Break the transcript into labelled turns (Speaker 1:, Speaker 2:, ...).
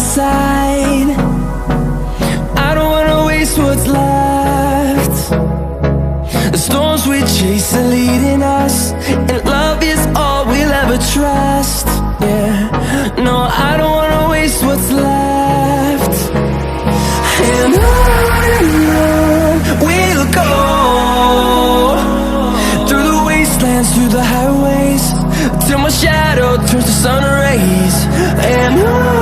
Speaker 1: side. I don't wanna waste what's left. The storms we chase are leading us, and love is all we'll ever trust. Yeah, no, I don't wanna waste what's left. And on we'll go, through the wastelands, through the highways, till my shadow turns to sun rays. And on